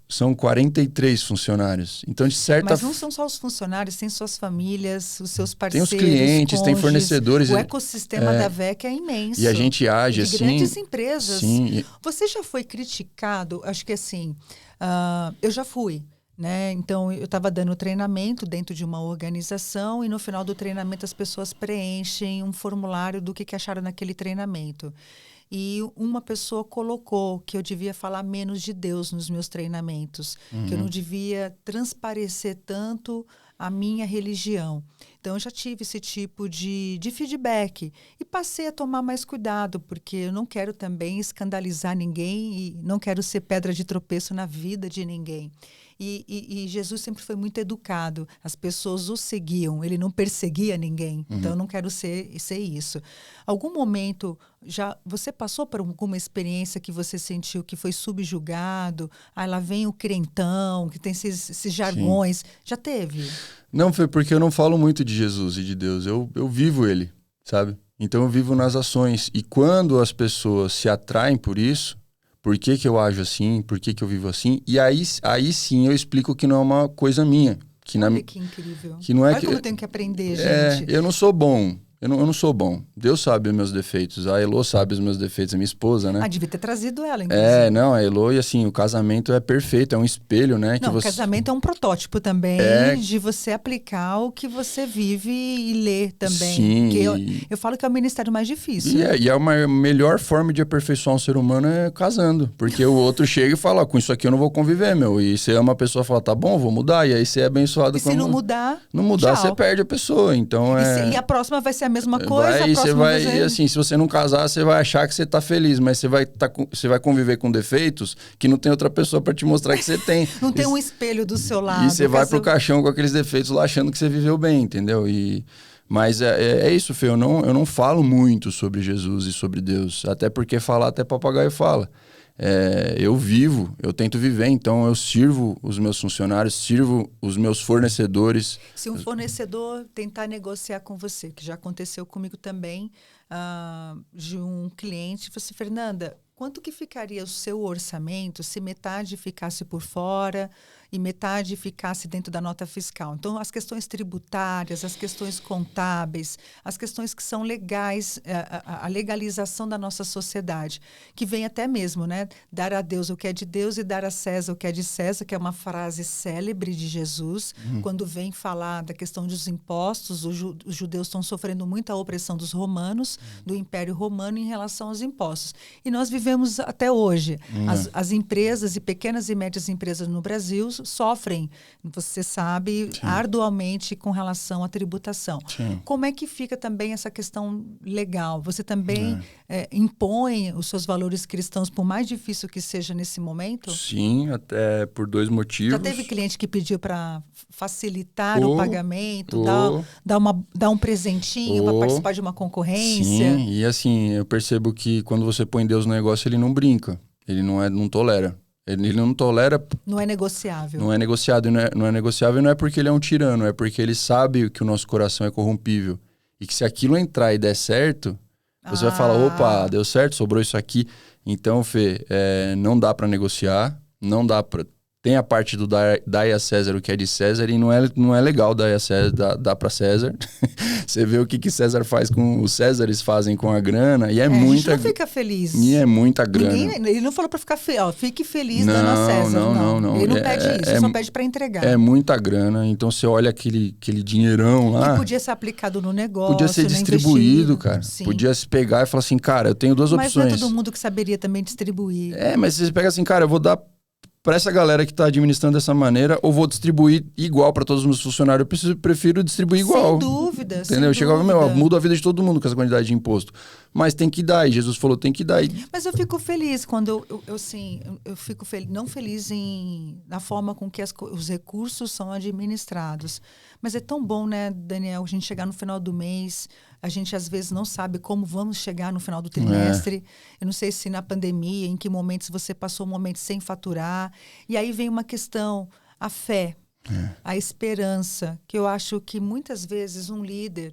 B: São 43 funcionários. Então, de certa...
A: Mas não são só os funcionários, tem suas famílias, os seus parceiros,
B: tem os clientes, tem fornecedores.
A: O ecossistema da VEC é imenso.
B: E a gente age
A: de
B: assim...
A: grandes empresas.
B: Sim.
A: Você já foi criticado? Acho que assim, eu já fui. Né? Então, eu estava dando treinamento dentro de uma organização e no final do treinamento as pessoas preenchem um formulário do que acharam naquele treinamento. E uma pessoa colocou que eu devia falar menos de Deus nos meus treinamentos, que eu não devia transparecer tanto a minha religião. Então, eu já tive esse tipo de feedback e passei a tomar mais cuidado, porque eu não quero também escandalizar ninguém e não quero ser pedra de tropeço na vida de ninguém. E Jesus sempre foi muito educado. As pessoas o seguiam, ele não perseguia ninguém. Então, eu não quero ser isso. Algum momento, você passou por alguma experiência que você sentiu que foi subjugado? Aí lá vem o crentão, que tem esses jargões. Sim. Já teve?
B: Não, foi porque eu não falo muito de Jesus e de Deus. Eu vivo ele, sabe? Então, eu vivo nas ações. E quando as pessoas se atraem por isso... Por que eu ajo assim? Por que eu vivo assim? E aí sim eu explico que não é uma coisa minha. Que
A: incrível.
B: Que não é
A: Olha como eu tenho que aprender, gente.
B: Eu não sou bom. Eu não sou bom. Deus sabe os meus defeitos. A Elô sabe os meus defeitos, a minha esposa, né?
A: Devia ter trazido ela, inclusive.
B: Não, a Elô, e assim, o casamento é perfeito, é um espelho, né?
A: Não, o casamento é um protótipo também de você aplicar o que você vive e ler também.
B: Sim.
A: Eu falo que é o ministério mais difícil.
B: E a melhor forma de aperfeiçoar um ser humano é casando. Porque o outro chega e fala, com isso aqui eu não vou conviver, meu. E você ama a pessoa e fala, tá bom, vou mudar. E aí você é abençoado.
A: E se não mudar,
B: tchau. Você perde a pessoa. Então
A: e a próxima vai ser a mesma coisa,
B: E assim, se você não casar, você vai achar que você tá feliz, mas você vai conviver com defeitos que não tem outra pessoa para te mostrar que você tem.
A: Não tem um espelho do seu lado.
B: E você vai pro caixão com aqueles defeitos lá achando que você viveu bem, entendeu? Mas é isso, Fê, eu não falo muito sobre Jesus e sobre Deus, até porque falar até papagaio fala. Eu tento viver, então eu sirvo os meus funcionários, sirvo os meus fornecedores.
A: Se um fornecedor tentar negociar com você, que já aconteceu comigo também, de um cliente, você, Fernanda, quanto que ficaria o seu orçamento se metade ficasse por fora e metade ficasse dentro da nota fiscal? Então, as questões tributárias, as questões contábeis, as questões que são legais, a legalização da nossa sociedade, que vem até mesmo, né? Dar a Deus o que é de Deus e dar a César o que é de César, que é uma frase célebre de Jesus, quando vem falar da questão dos impostos. Os judeus estão sofrendo muita opressão dos romanos, do Império Romano, em relação aos impostos. E nós vivemos até hoje. As empresas e pequenas e médias empresas no Brasil sofrem, você sabe, arduamente com relação à tributação.
B: Sim.
A: Como é que fica também essa questão legal? Você também impõe os seus valores cristãos, por mais difícil que seja nesse momento?
B: Sim, até por 2 motivos.
A: Já teve cliente que pediu para facilitar o pagamento, dar um presentinho para participar de uma concorrência?
B: Sim, e assim, eu percebo que quando você põe Deus no negócio, ele não brinca, ele não tolera. Ele não tolera...
A: Não é negociável.
B: Não é negociado, não é negociável, não é porque ele é um tirano, é porque ele sabe que o nosso coração é corrompível. E que se aquilo entrar e der certo, Você vai falar, opa, deu certo, sobrou isso aqui. Então, Fê, não dá para negociar, não dá para... Tem a parte do dai a César o que é de César e não é legal dar a César, dar para César. Você vê o que César faz com... Os Césares fazem com a grana e muita...
A: A gente não fica feliz.
B: E é muita grana.
A: Ele não falou para ficar feliz. Fique feliz dando a César. Não. Ele não pede isso, ele só pede para entregar.
B: É muita grana. Então você olha aquele dinheirão lá...
A: Que podia ser aplicado no negócio,
B: podia ser distribuído, cara.
A: Sim.
B: Podia se pegar e falar assim, cara, eu tenho duas opções.
A: Mas não é todo mundo que saberia também distribuir.
B: Mas você pega assim, cara, eu vou dar para essa galera que está administrando dessa maneira, ou vou distribuir igual para todos os meus funcionários. Eu prefiro distribuir igual.
A: Sem dúvida.
B: Entendeu? Chegava, muda a vida de todo mundo com essa quantidade de imposto. Mas tem que dar, e Jesus falou, tem que dar.
A: Mas eu fico feliz quando eu fico não feliz na forma com que os recursos são administrados. Mas é tão bom, né, Daniel, a gente chegar no final do mês, a gente às vezes não sabe como vamos chegar no final do trimestre. Eu não sei se na pandemia, em que momentos você passou momentos sem faturar. E aí vem uma questão, a fé, a esperança, que eu acho que muitas vezes um líder,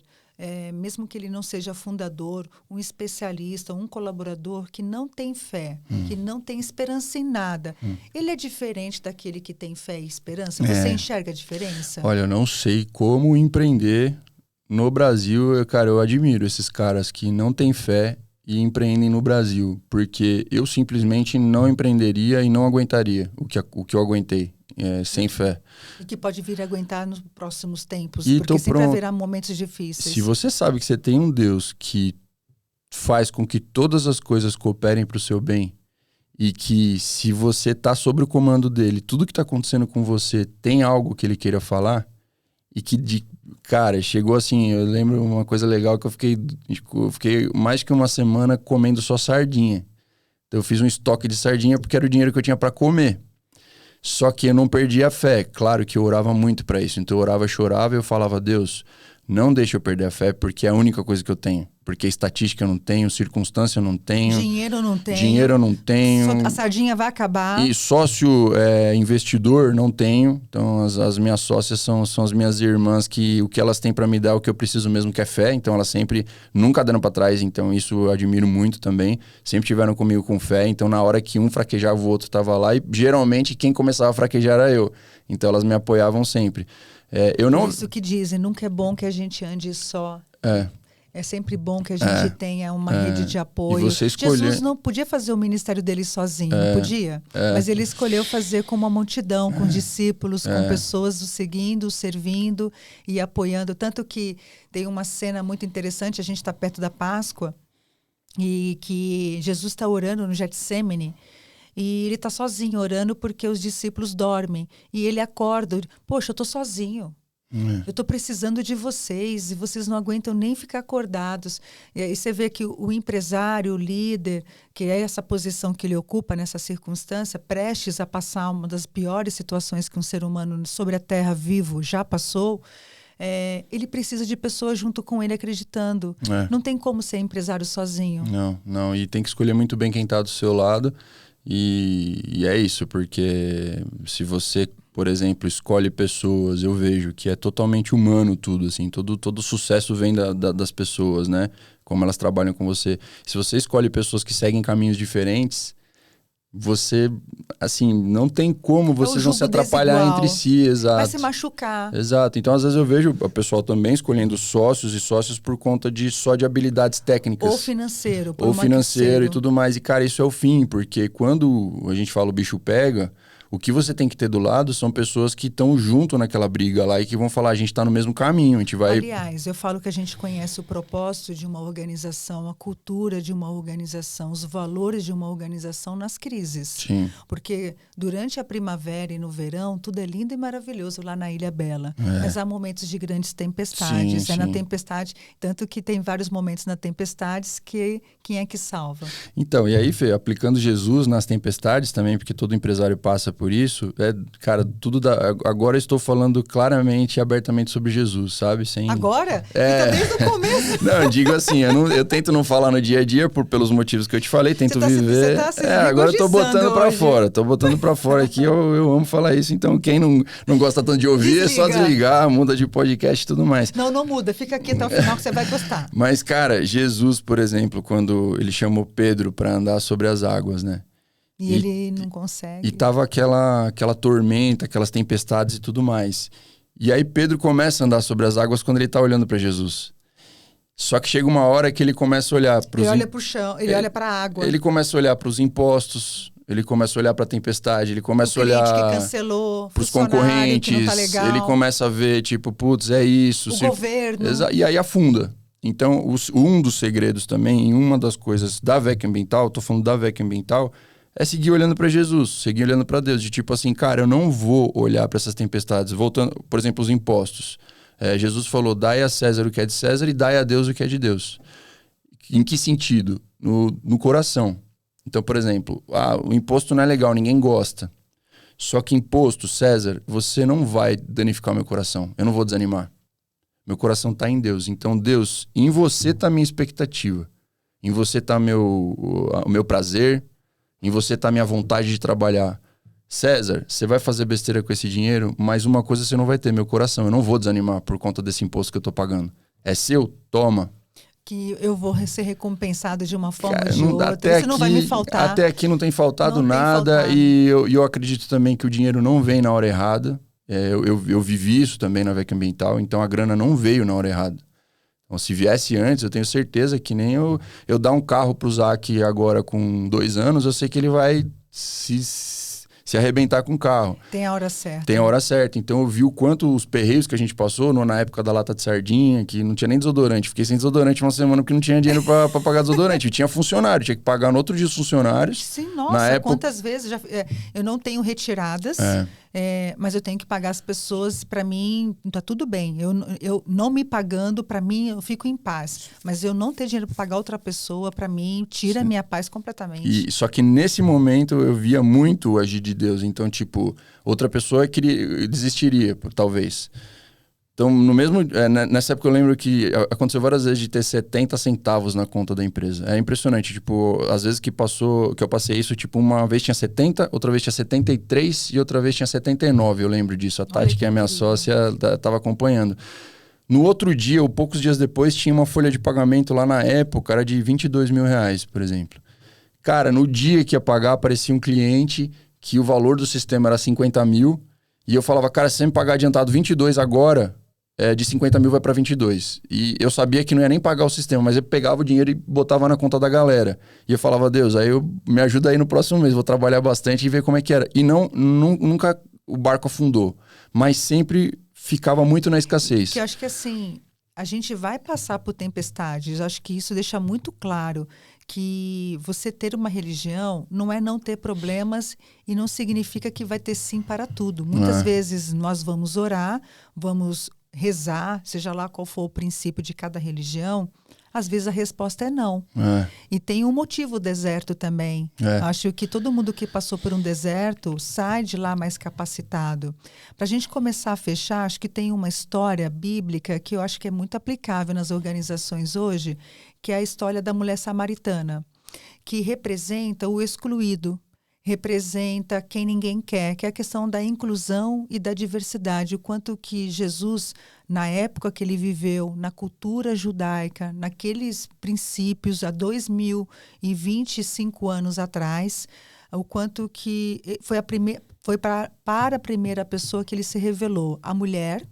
A: mesmo que ele não seja fundador, um especialista, um colaborador que não tem fé, que não tem esperança em nada, ele é diferente daquele que tem fé e esperança? Você enxerga a diferença?
B: Olha, eu não sei como empreender no Brasil. Eu admiro esses caras que não têm fé e empreendem no Brasil, porque eu simplesmente não empreenderia e não aguentaria o que eu aguentei. Sem fé.
A: E que pode vir a aguentar nos próximos tempos,
B: e
A: porque sempre haverá momentos difíceis.
B: Se você sabe que você tem um Deus que faz com que todas as coisas cooperem para o seu bem, e que se você está sob o comando dele, tudo que está acontecendo com você tem algo que ele queira falar, e que, cara, chegou assim, eu lembro uma coisa legal que eu fiquei mais que uma semana comendo só sardinha. Então eu fiz um estoque de sardinha porque era o dinheiro que eu tinha para comer. Só que eu não perdi a fé. Claro que eu orava muito para isso. Então eu orava, chorava e eu falava, Deus, não deixa eu perder a fé, porque é a única coisa que eu tenho. Porque estatística eu não tenho, circunstância eu não tenho.
A: Dinheiro eu
B: não tenho.
A: A sardinha vai acabar.
B: E sócio investidor não tenho. Então as minhas sócias são as minhas irmãs, que o que elas têm para me dar é o que eu preciso mesmo, que é fé. Então elas sempre, nunca dando para trás. Então isso eu admiro muito também. Sempre tiveram comigo com fé. Então na hora que um fraquejava, o outro estava lá. E geralmente quem começava a fraquejar era eu. Então elas me apoiavam sempre.
A: Isso que dizem, nunca é bom que a gente ande só. É sempre bom que a gente tenha uma rede de apoio.
B: E você
A: Jesus não podia fazer o ministério dele sozinho, não podia? Mas ele escolheu fazer com uma multidão, com discípulos, com pessoas o seguindo, o servindo e apoiando. Tanto que tem uma cena muito interessante, a gente está perto da Páscoa, e que Jesus está orando no Getsêmani, e ele está sozinho orando porque os discípulos dormem. E ele acorda, poxa, eu estou sozinho. Eu estou precisando de vocês e vocês não aguentam nem ficar acordados. E aí você vê que o empresário, o líder, que é essa posição que ele ocupa nessa circunstância, prestes a passar uma das piores situações que um ser humano sobre a Terra vivo já passou, ele precisa de pessoas junto com ele acreditando. Não tem como ser empresário sozinho.
B: Não. E tem que escolher muito bem quem está do seu lado. E é isso, porque se você, por exemplo, escolhe pessoas, eu vejo que é totalmente humano tudo, assim, todo sucesso vem das pessoas, né? Como elas trabalham com você. Se você escolhe pessoas que seguem caminhos diferentes, você, assim, não tem como vocês não se atrapalhar
A: desigual.
B: Entre si, exato.
A: Vai se machucar.
B: Exato. Então, às vezes eu vejo o pessoal também escolhendo sócios por conta só de habilidades técnicas.
A: Ou financeiro.
B: E tudo mais. E, cara, isso é o fim, porque quando a gente fala o bicho pega, o que você tem que ter do lado são pessoas que estão junto naquela briga lá e que vão falar, a gente está no mesmo caminho, a gente vai...
A: Aliás, eu falo que a gente conhece o propósito de uma organização, a cultura de uma organização, os valores de uma organização nas crises.
B: Sim.
A: Porque durante a primavera e no verão, tudo é lindo e maravilhoso lá na Ilha Bela. Mas há momentos de grandes tempestades.
B: Sim.
A: Na tempestade, tanto que tem vários momentos na tempestades que quem é que salva?
B: Então, e aí, Fê, aplicando Jesus nas tempestades também, porque todo empresário passa por por isso, cara, agora eu estou falando claramente e abertamente sobre Jesus, sabe? Sem...
A: Agora? Então, desde o começo.
B: Não, eu digo assim, eu tento não falar no dia a dia pelos motivos que eu te falei, tento viver.
A: Você tá se
B: agora eu tô botando pra
A: hoje.
B: fora, aqui, eu amo falar isso, então quem não gosta tanto de ouvir é só desligar, muda de podcast e tudo mais.
A: Não muda, fica aqui até o final que você vai gostar.
B: Mas, cara, Jesus, por exemplo, quando ele chamou Pedro pra andar sobre as águas, né?
A: E ele não consegue.
B: E tava aquela tormenta, aquelas tempestades e tudo mais. E aí Pedro começa a andar sobre as águas quando ele tá olhando para Jesus. Só que chega uma hora que ele começa a olhar para
A: Ele olha pro chão, ele olha para a água.
B: Ele começa a olhar para os impostos, ele começa a olhar para a tempestade, ele começa a olhar
A: que cancelou,
B: pros concorrentes,
A: que não tá legal.
B: Ele começa a ver, tipo, putz, é isso.
A: O governo.
B: E aí afunda. Então, um dos segredos também, em uma das coisas da VEC Ambiental, tô falando da VEC Ambiental, é seguir olhando para Jesus, seguir olhando para Deus. De tipo assim, cara, eu não vou olhar para essas tempestades. Voltando, por exemplo, os impostos. Jesus falou, dai a César o que é de César e dai a Deus o que é de Deus. Em que sentido? No coração. Então, por exemplo, o imposto não é legal, ninguém gosta. Só que imposto, César, você não vai danificar o meu coração. Eu não vou desanimar. Meu coração está em Deus. Então, Deus, em você está a minha expectativa. Em você está o meu prazer. Em você está a minha vontade de trabalhar. César, você vai fazer besteira com esse dinheiro, mas uma coisa você não vai ter, meu coração. Eu não vou desanimar por conta desse imposto que eu estou pagando. É seu? Toma.
A: Que eu vou ser recompensado de uma forma ou
B: Cara,
A: de outra. Isso não vai me faltar.
B: Até aqui não tem faltado nada. E eu acredito também que o dinheiro não vem na hora errada. Eu vivi isso também na VEC Ambiental. Então a grana não veio na hora errada. Então, se viesse antes, eu tenho certeza que nem eu dar um carro pro Zac agora com 2 anos, eu sei que ele vai se arrebentar com o carro.
A: Tem a hora certa.
B: Tem a hora certa. Então eu vi o quanto os perreios que a gente passou na época da lata de sardinha, que não tinha nem desodorante. Fiquei sem desodorante uma semana porque não tinha dinheiro pra pagar desodorante. E tinha funcionário, tinha que pagar no outro dia os funcionários.
A: Sim, nossa, quantas vezes eu não tenho retiradas. Mas eu tenho que pagar as pessoas, para mim, tá tudo bem. Eu não me pagando, para mim, eu fico em paz. Mas eu não ter dinheiro para pagar outra pessoa, para mim, tira a minha paz completamente.
B: Só que nesse momento eu via muito o agir de Deus. Então, tipo, outra pessoa desistiria, talvez. Então, nessa época eu lembro que aconteceu várias vezes de ter 70 centavos na conta da empresa. É impressionante, tipo, às vezes que eu passei isso, tipo, uma vez tinha 70, outra vez tinha 73 e outra vez tinha 79, eu lembro disso. A Tati, que é a minha sócia, estava acompanhando. No outro dia, ou poucos dias depois, tinha uma folha de pagamento lá na época, era de 22 mil reais, por exemplo. Cara, no dia que ia pagar, aparecia um cliente que o valor do sistema era 50 mil e eu falava, cara, se você me pagar adiantado 22 agora... de 50 mil vai para 22. E eu sabia que não ia nem pagar o sistema, mas eu pegava o dinheiro e botava na conta da galera. E eu falava, Deus, me ajuda aí no próximo mês, vou trabalhar bastante e ver como é que era. E nunca o barco afundou, mas sempre ficava muito na escassez.
A: Porque eu acho que assim, a gente vai passar por tempestades, eu acho que isso deixa muito claro que você ter uma religião não é não ter problemas e não significa que vai ter sim para tudo. Muitas vezes nós vamos orar, vamos rezar, seja lá qual for o princípio de cada religião, às vezes a resposta é não. E tem um motivo o deserto também. Acho que todo mundo que passou por um deserto sai de lá mais capacitado. Para a gente começar a fechar, acho que tem uma história bíblica que eu acho que é muito aplicável nas organizações hoje, que é a história da mulher samaritana, que representa o excluído, representa quem ninguém quer, que é a questão da inclusão e da diversidade. O quanto que Jesus, na época que ele viveu, na cultura judaica, naqueles princípios, há 2025 anos atrás, o quanto que foi para a primeira pessoa que ele se revelou, a mulher,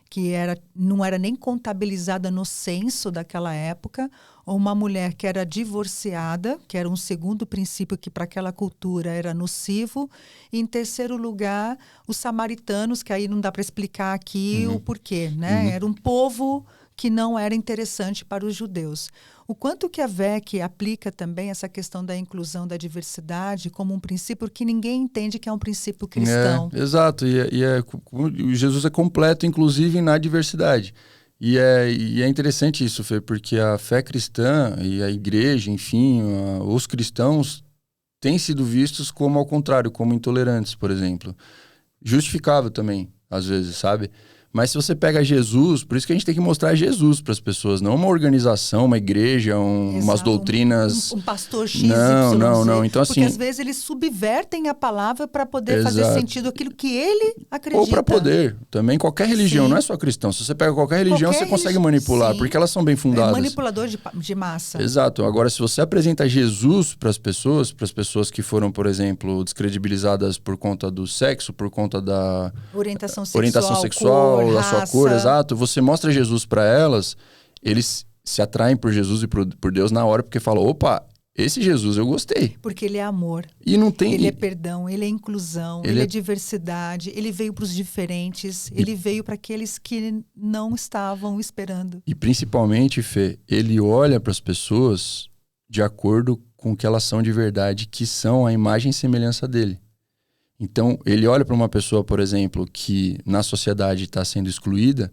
A: que não era nem contabilizada no censo daquela época, ou uma mulher que era divorciada, que era um segundo princípio que para aquela cultura era nocivo, e em terceiro lugar, os samaritanos, que aí não dá para explicar aqui o porquê, né? Era um povo que não era interessante para os judeus. O quanto que a VEC aplica também essa questão da inclusão, da diversidade, como um princípio que ninguém entende que é um princípio cristão.
B: Exato, Jesus é completo, inclusive na diversidade. E é interessante isso, Fê, porque a fé cristã e a igreja, enfim, os cristãos têm sido vistos como ao contrário, como intolerantes, por exemplo. Justificável também, às vezes, sabe? Mas se você pega Jesus, por isso que a gente tem que mostrar Jesus para as pessoas, não uma organização, uma igreja, umas doutrinas.
A: Um pastor X,
B: Não. Então, assim,
A: porque às vezes eles subvertem a palavra para poder fazer sentido aquilo que ele acredita.
B: Ou para poder. Também qualquer religião, não é só cristão. Se você pega qualquer religião, você consegue manipular, porque elas são bem fundadas.
A: É manipulador de massa.
B: Exato. Agora, se você apresenta Jesus para as pessoas que foram, por exemplo, descredibilizadas por conta do sexo, por conta da
A: orientação
B: sexual,
A: cor,
B: da
A: raça.
B: sua cor, exato. Você mostra Jesus para elas, eles se atraem por Jesus e por Deus na hora, porque falam, opa, esse Jesus eu gostei.
A: Porque ele é amor.
B: E não tem...
A: Ele é perdão, ele é inclusão, ele é diversidade, ele veio para os diferentes, ele veio para aqueles que não estavam esperando.
B: E principalmente, Fê, ele olha para as pessoas de acordo com o que elas são de verdade, que são a imagem e semelhança dele. Então, ele olha para uma pessoa, por exemplo, que na sociedade está sendo excluída,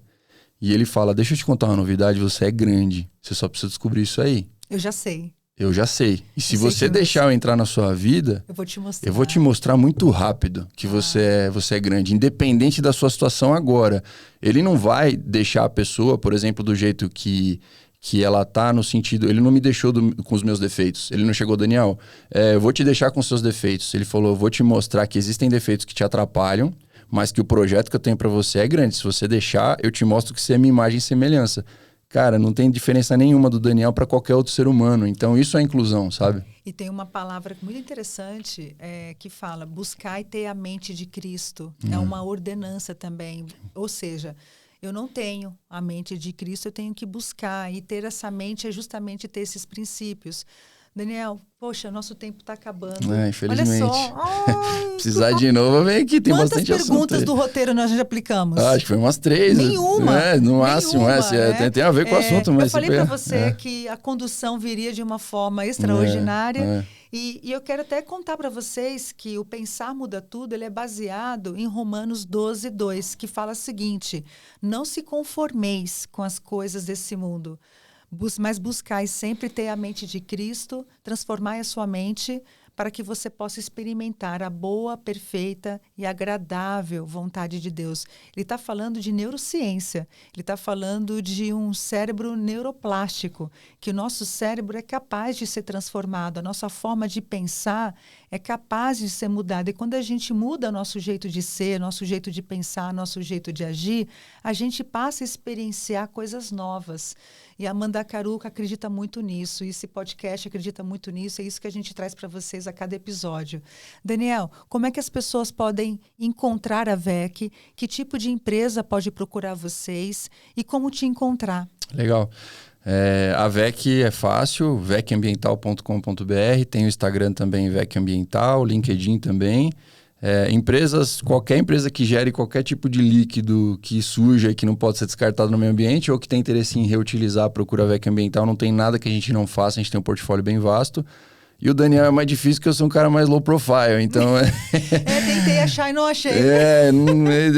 B: e ele fala, deixa eu te contar uma novidade, você é grande, você só precisa descobrir isso aí.
A: Eu já sei.
B: Eu já sei. E se você deixar eu entrar na sua vida,
A: eu
B: vou te mostrar muito rápido que você é grande, independente da sua situação agora. Ele não vai deixar a pessoa, por exemplo, do jeito que ela tá, no sentido... Ele não me deixou com os meus defeitos. Ele não chegou, Daniel, eu vou te deixar com seus defeitos. Ele falou, eu vou te mostrar que existem defeitos que te atrapalham, mas que o projeto que eu tenho para você é grande. Se você deixar, eu te mostro que você é minha imagem e semelhança. Cara, não tem diferença nenhuma do Daniel para qualquer outro ser humano. Então, isso é inclusão, sabe?
A: E tem uma palavra muito interessante que fala, buscar e ter a mente de Cristo. É uma ordenança também. Ou seja... Eu não tenho a mente de Cristo, eu tenho que buscar. E ter essa mente é justamente ter esses princípios. Daniel, poxa, nosso tempo está acabando.
B: Infelizmente.
A: Olha só.
B: Precisar de novo, vem aqui, tem bastante assunto.
A: Quantas perguntas do roteiro nós já aplicamos?
B: Acho que foi umas 3.
A: Nenhuma.
B: No máximo. Tem a ver com o assunto. Mas
A: eu falei para você que a condução viria de uma forma extraordinária. E eu quero até contar para vocês que o Pensar Muda Tudo ele é baseado em Romanos 12:2, que fala o seguinte, não se conformeis com as coisas desse mundo, mas buscai sempre ter a mente de Cristo, transformai a sua mente para que você possa experimentar a boa, perfeita e agradável vontade de Deus. Ele está falando de neurociência, ele está falando de um cérebro neuroplástico, que o nosso cérebro é capaz de ser transformado, a nossa forma de pensar é capaz de ser mudada. E quando a gente muda nosso jeito de ser, nosso jeito de pensar, nosso jeito de agir, a gente passa a experienciar coisas novas. E a Mandacaruca acredita muito nisso, e esse podcast acredita muito nisso, é isso que a gente traz para vocês a cada episódio. Daniel, como é que as pessoas podem encontrar a VEC? Que tipo de empresa pode procurar vocês? E como te encontrar?
B: Legal. A VEC é fácil, vecambiental.com.br, tem o Instagram também, VEC Ambiental, LinkedIn também. Qualquer empresa que gere qualquer tipo de líquido que suja e que não pode ser descartado no meio ambiente ou que tem interesse em reutilizar, procura a VEC Ambiental, não tem nada que a gente não faça, a gente tem um portfólio bem vasto. E o Daniel é mais difícil porque eu sou um cara mais low profile, então...
A: Tentei achar e não achei.
B: É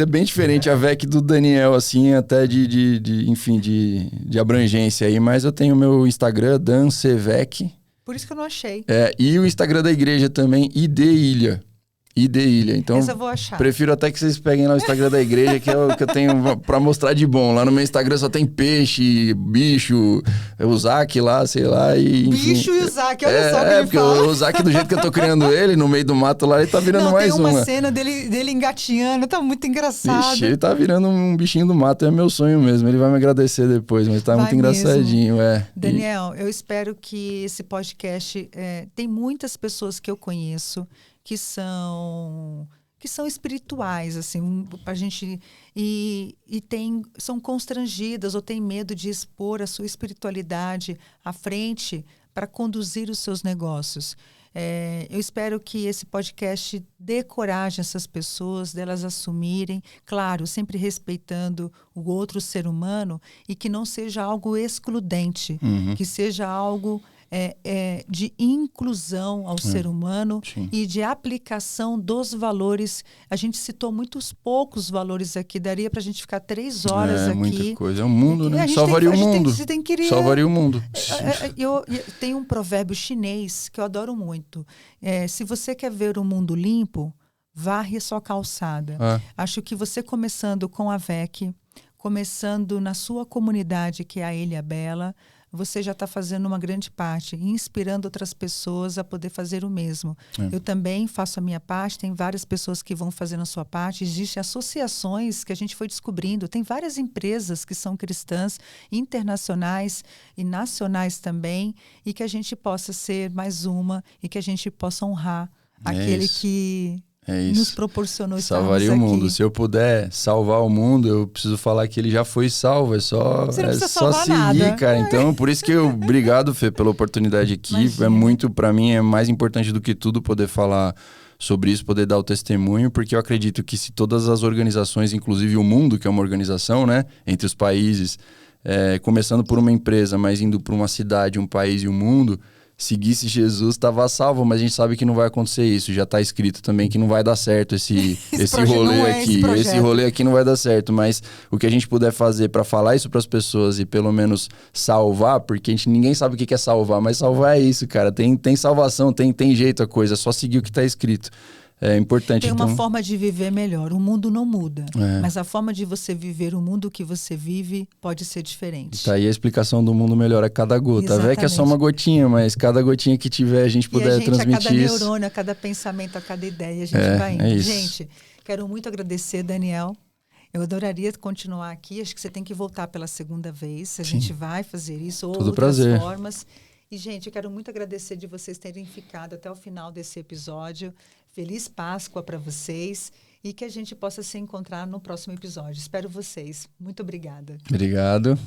B: bem diferente a VEC do Daniel, assim, até de abrangência aí, mas eu tenho o meu Instagram, DanCVEC.
A: Por isso que eu não achei.
B: E o Instagram da igreja também, ID Ilha. Então,
A: essa eu vou achar.
B: Prefiro até que vocês peguem lá o Instagram da igreja, que é o que eu tenho pra mostrar de bom. Lá no meu Instagram só tem peixe, bicho, o Zac lá, sei lá. E, enfim.
A: Bicho e o Zac, olha só o que ele
B: porque
A: fala.
B: o Zac, do jeito que eu tô criando ele, no meio do mato lá, ele tá virando mais um.
A: Tem uma cena dele engatinhando, tá muito engraçado.
B: Ixi, ele tá virando um bichinho do mato, é meu sonho mesmo. Ele vai me agradecer depois, mas tá muito engraçadinho.
A: Daniel, eu espero que esse podcast... tem muitas pessoas que eu conheço que são espirituais, assim, a gente são constrangidas ou têm medo de expor a sua espiritualidade à frente para conduzir os seus negócios. Eu espero que esse podcast dê coragem a essas pessoas, delas assumirem, claro, sempre respeitando o outro ser humano e que não seja algo excludente, que seja algo de inclusão ao ser humano
B: Sim.
A: e de aplicação dos valores. A gente citou muitos poucos valores aqui, daria para a gente ficar 3 horas aqui.
B: Muita coisa. É um mundo, né?
A: A gente
B: Salvaria o mundo. Salvaria o mundo.
A: Tem um provérbio chinês que eu adoro muito. Se você quer ver o mundo limpo, varre a sua calçada. Acho que você começando com a VEC, começando na sua comunidade, que é a Ilha Bela, você já está fazendo uma grande parte, inspirando outras pessoas a poder fazer o mesmo. Eu também faço a minha parte, tem várias pessoas que vão fazendo a sua parte, existem associações que a gente foi descobrindo, tem várias empresas que são cristãs, internacionais e nacionais também, e que a gente possa ser mais uma e que a gente possa honrar aquele que nos proporcionou estarmos
B: Salvaria o mundo.
A: aqui.
B: Se eu puder salvar o mundo, eu preciso falar que ele já foi salvo. É só seguir,
A: nada.
B: cara. Então, por isso que obrigado, Fê, pela oportunidade aqui.
A: Imagina.
B: É muito, para mim, é mais importante do que tudo poder falar sobre isso, poder dar o testemunho, porque eu acredito que se todas as organizações, inclusive o mundo, que é uma organização, né, entre os países, começando por uma empresa, mas indo para uma cidade, um país e um mundo, seguisse Jesus, estava salvo, mas a gente sabe que não vai acontecer isso. Já está escrito também que não vai dar certo esse rolê aqui. Esse rolê aqui não vai dar certo, mas o que a gente puder fazer para falar isso para as pessoas e pelo menos salvar, porque ninguém sabe o que é salvar, mas salvar é isso, cara. Tem salvação, tem jeito a coisa, é só seguir o que está escrito. É importante.
A: Tem uma forma de viver melhor. O mundo não muda, mas a forma de você viver o mundo que você vive pode ser diferente.
B: Tá aí a explicação do mundo melhor a cada gota.
A: Exatamente.
B: A VEC é só uma gotinha, mas cada gotinha que tiver a gente puder transmitir
A: a cada
B: isso.
A: neurônio, a cada pensamento, a cada ideia, a gente vai indo.
B: Isso.
A: Gente, quero muito agradecer, Daniel. Eu adoraria continuar aqui. Acho que você tem que voltar pela segunda vez. A gente vai fazer isso ou outras
B: prazer.
A: formas. E, gente, eu quero muito agradecer de vocês terem ficado até o final desse episódio. Feliz Páscoa para vocês e que a gente possa se encontrar no próximo episódio. Espero vocês. Muito obrigada.
B: Obrigado.